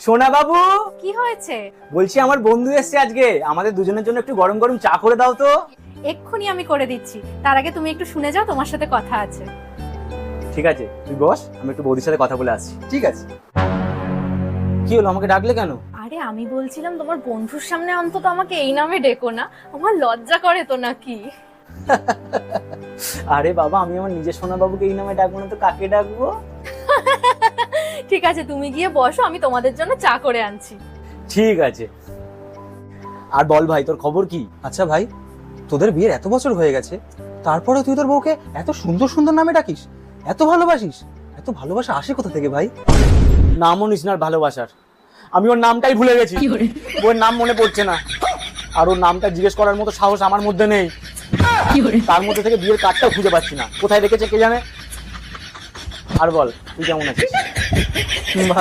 সোনা বাবু, কি হয়েছে? বলছি আমার বন্ধু এসছে আজকে, আমাদের দুজনের জন্য একটু গরম গরম চা করে দাও তো। এক্ষুনি আমি করে দিচ্ছি, তার আগে তুমি একটু শুনে যাও, তোমার সাথে কথা আছে। ঠিক আছে, তুই বস, আমি একটু বৌদির সাথে কথা বলে আসছি। ঠিক আছে। কি হলো, আমাকে ডাকলে কেন? আরে আমি বলছিলাম তোমার বন্ধুর সামনে অন্তত আমাকে এই নামে ডেকো না, আমার লজ্জা করে তো নাকি। আরে বাবা, আমি আমার নিজের সোনা বাবুকে এই নামে ডাকবো না তো কাকে ডাকবো? ঠিক আছে, তুমি গিয়ে বসো, আমি তোমাদের জন্য চা করে আনছি। ঠিক আছে। আর বল ভাই, তোর খবর কি? আচ্ছা ভাই, তোদের বিয়ের এত বছর হয়ে গেছে, তারপরে তুই তোর বউকে এত সুন্দর সুন্দর নামে ডাকিস, এত ভালোবাসিস। এত ভালোবাসা আসে কোথা থেকে ভাই? নামও নিস না আর ভালোবাসার, আমি ওর নামটাই ভুলে গেছি। ওর নাম মনে পড়ছে না, আর ওর নামটা জিজ্ঞেস করার মতো সাহস আমার মধ্যে নেই। তার মধ্যে থেকে বিয়ের কার্ডটাও খুঁজে পাচ্ছি না, কোথায় রেখেছে কে জানে। আর বল, তুই কেমন আছিস? ভালো।